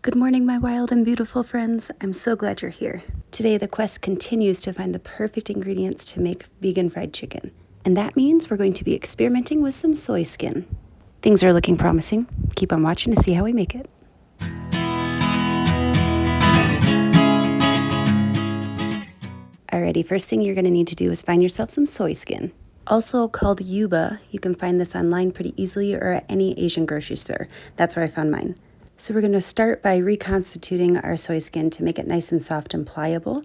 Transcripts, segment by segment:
Good morning, my wild and beautiful friends. I'm so glad you're here. Today, the quest continues to find the perfect ingredients to make vegan fried chicken. And that means we're going to be experimenting with some soy skin. Things are looking promising. Keep on watching to see how we make it. Alrighty, first thing you're going to need to do is find yourself some soy skin. Also called Yuba, you can find this online pretty easily or at any Asian grocery store. That's where I found mine. So we're going to start by reconstituting our soy skin to make it nice and soft and pliable.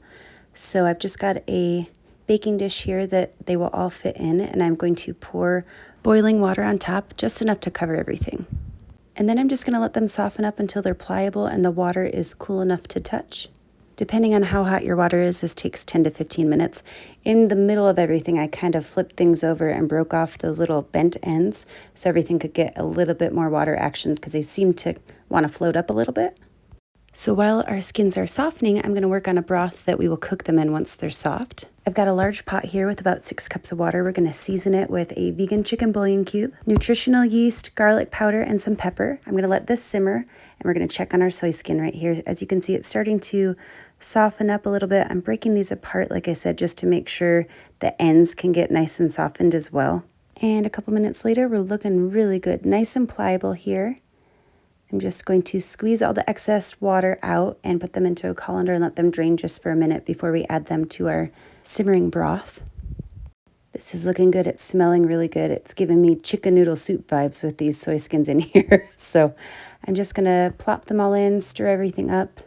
So I've just got a baking dish here that they will all fit in, and I'm going to pour boiling water on top, just enough to cover everything. And then I'm just going to let them soften up until they're pliable and the water is cool enough to touch. Depending on how hot your water is, this takes 10 to 15 minutes. In the middle of everything, I kind of flipped things over and broke off those little bent ends so everything could get a little bit more water action because they seem to want to float up a little bit. So while our skins are softening, I'm going to work on a broth that we will cook them in once they're soft. I've got a large pot here with about 6 cups of water. We're going to season it with a vegan chicken bouillon cube, nutritional yeast, garlic powder, and some pepper. I'm going to let this simmer, and we're going to check on our soy skin right here. As you can see, it's starting to soften up a little bit. I'm breaking these apart, like I said, just to make sure the ends can get nice and softened as well. And a couple minutes later, we're looking really good, nice and pliable here. I'm just going to squeeze all the excess water out and put them into a colander and let them drain just for a minute before we add them to our simmering broth. This is looking good. It's smelling really good. It's giving me chicken noodle soup vibes with these soy skins in here. So I'm just going to plop them all in, stir everything up,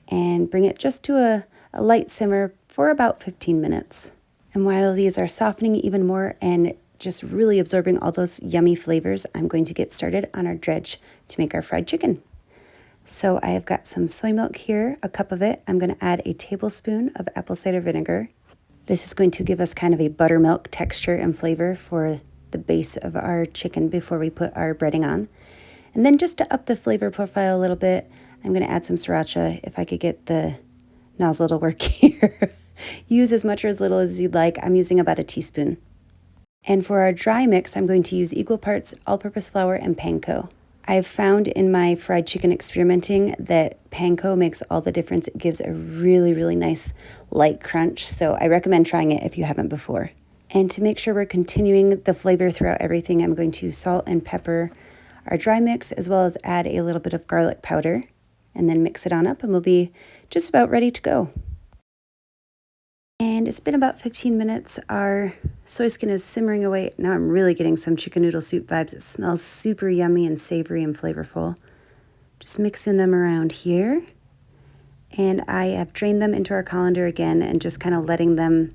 and bring it just to a light simmer for about 15 minutes. And while these are softening even more and just really absorbing all those yummy flavors, I'm going to get started on our dredge to make our fried chicken. So I have got some soy milk here, a cup of it. I'm going to add a tablespoon of apple cider vinegar. This is going to give us kind of a buttermilk texture and flavor for the base of our chicken before we put our breading on. And then just to up the flavor profile a little bit, I'm going to add some sriracha if I could get the nozzle to work here. Use as much or as little as you'd like. I'm using about a teaspoon. And for our dry mix, I'm going to use equal parts all-purpose flour and panko. I've found in my fried chicken experimenting that panko makes all the difference. It gives a really, really nice light crunch, so I recommend trying it if you haven't before. And to make sure we're continuing the flavor throughout everything, I'm going to salt and pepper our dry mix, as well as add a little bit of garlic powder, and then mix it on up, and we'll be just about ready to go. And it's been about 15 minutes. Our soy skin is simmering away. Now I'm really getting some chicken noodle soup vibes. It smells super yummy and savory and flavorful. Just mixing them around here. And I have drained them into our colander again and just kind of letting them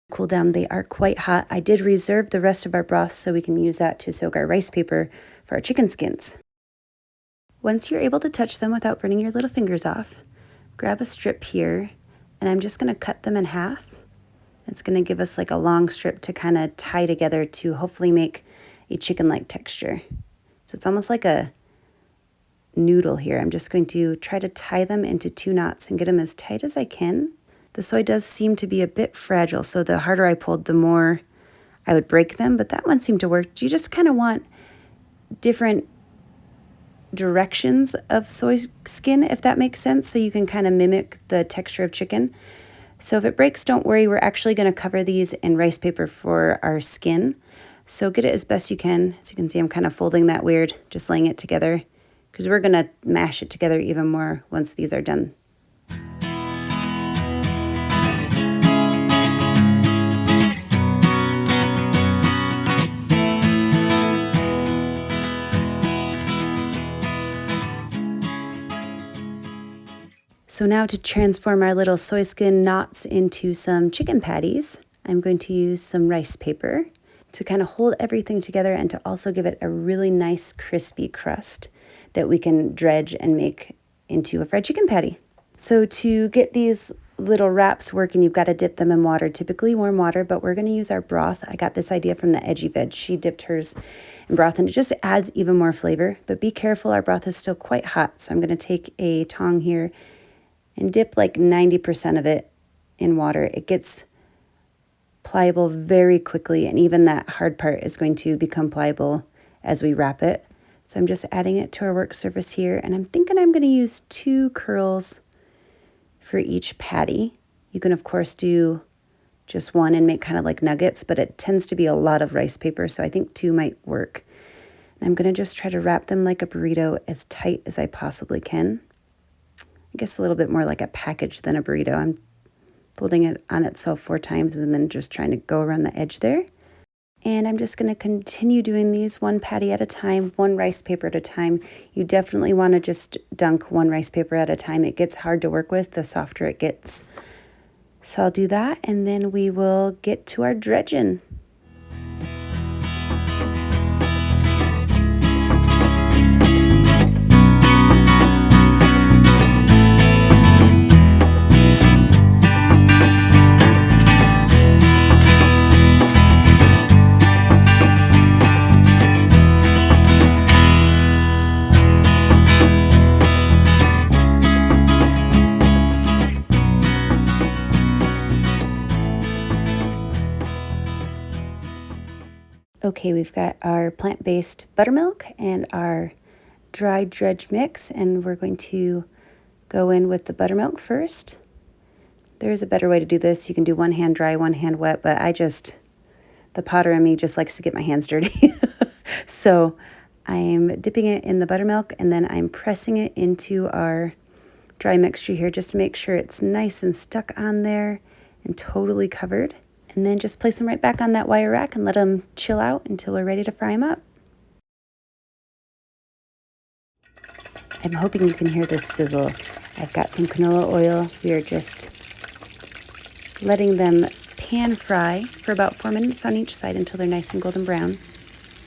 cool down. They are quite hot. I did reserve the rest of our broth so we can use that to soak our rice paper for our chicken skins. Once you're able to touch them without burning your little fingers off, grab a strip here, and I'm just going to cut them in half. It's going to give us like a long strip to kind of tie together to hopefully make a chicken-like texture. So it's almost like a noodle here. I'm just going to try to tie them into 2 knots and get them as tight as I can. The soy does seem to be a bit fragile, so the harder I pulled, the more I would break them, but that one seemed to work. You just kind of want different directions of soy skin, if that makes sense, so you can kind of mimic the texture of chicken. So if it breaks, don't worry. We're actually going to cover these in rice paper for our skin. So get it as best you can. As you can see, I'm kind of folding that weird, just laying it together, because we're going to mash it together even more once these are done. So now to transform our little soy skin knots into some chicken patties, I'm going to use some rice paper to kind of hold everything together and to also give it a really nice crispy crust that we can dredge and make into a fried chicken patty. So to get these little wraps working, you've got to dip them in water, typically warm water, but we're going to use our broth. I got this idea from the Edgy Veg. She dipped hers in broth and it just adds even more flavor. But be careful, our broth is still quite hot. So I'm going to take a tong here and dip like 90% of it in water. It gets pliable very quickly, and even that hard part is going to become pliable as we wrap it. So I'm just adding it to our work surface here, and I'm thinking I'm going to use 2 curls for each patty. You can of course do just 1 and make kind of like nuggets, but it tends to be a lot of rice paper, so I think 2 might work. And I'm going to just try to wrap them like a burrito as tight as I possibly can. I guess a little bit more like a package than a burrito. I'm folding it on itself 4 times and then just trying to go around the edge there. And I'm just going to continue doing these 1 patty at a time, 1 rice paper at a time. You definitely want to just dunk 1 rice paper at a time. It gets hard to work with the softer it gets. So I'll do that, and then we will get to our dredging. Okay, we've got our plant-based buttermilk and our dry dredge mix, and we're going to go in with the buttermilk first. There is a better way to do this. You can do 1 hand dry, 1 hand wet, but the potter in me just likes to get my hands dirty. So I'm dipping it in the buttermilk, and then I'm pressing it into our dry mixture here just to make sure it's nice and stuck on there and totally covered. And then just place them right back on that wire rack and let them chill out until we're ready to fry them up. I'm hoping you can hear this sizzle. I've got some canola oil. We are just letting them pan fry for about 4 minutes on each side until they're nice and golden brown.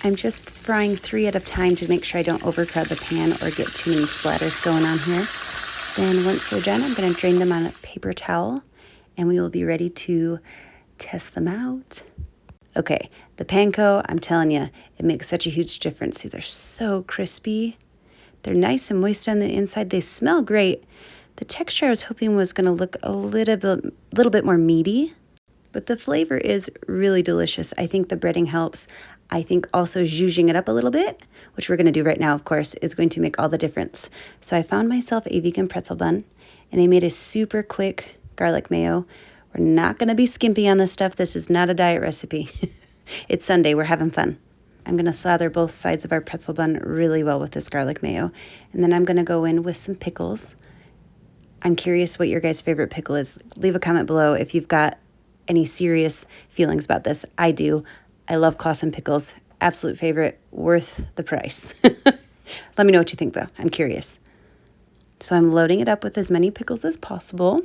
I'm just frying 3 at a time to make sure I don't overcrowd the pan or get too many splatters going on here. Then once they're done, I'm going to drain them on a paper towel, and we will be ready to test them out. Okay, the panko, I'm telling you, it makes such a huge difference. These are so crispy. They're nice and moist on the inside. They smell great. The texture I was hoping was going to look a little bit more meaty, but the flavor is really delicious. I think the breading helps. I think also zhuzhing it up a little bit, which we're going to do right now, of course, is going to make all the difference. So I found myself a vegan pretzel bun, and I made a super quick garlic mayo. We're not going to be skimpy on this stuff. This is not a diet recipe. It's Sunday. We're having fun. I'm going to slather both sides of our pretzel bun really well with this garlic mayo. And then I'm going to go in with some pickles. I'm curious what your guys' favorite pickle is. Leave a comment below if you've got any serious feelings about this. I do. I love Clausen pickles. Absolute favorite. Worth the price. Let me know what you think, though. I'm curious. So I'm loading it up with as many pickles as possible.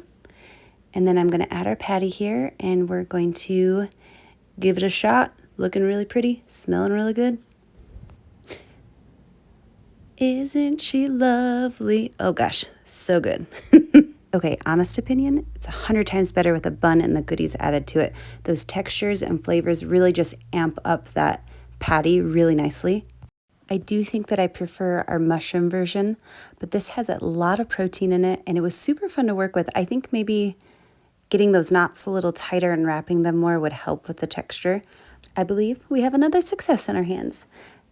And then I'm going to add our patty here, and we're going to give it a shot. Looking really pretty, smelling really good. Isn't she lovely? Oh gosh, so good. Okay, honest opinion, it's 100 times better with a bun and the goodies added to it. Those textures and flavors really just amp up that patty really nicely. I do think that I prefer our mushroom version, but this has a lot of protein in it, and it was super fun to work with. I think maybe getting those knots a little tighter and wrapping them more would help with the texture. I believe we have another success in our hands.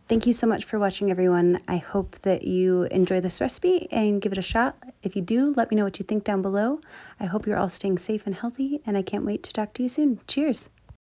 Thank you so much for watching, everyone. I hope that you enjoy this recipe and give it a shot. If you do, let me know what you think down below. I hope you're all staying safe and healthy, and I can't wait to talk to you soon. Cheers.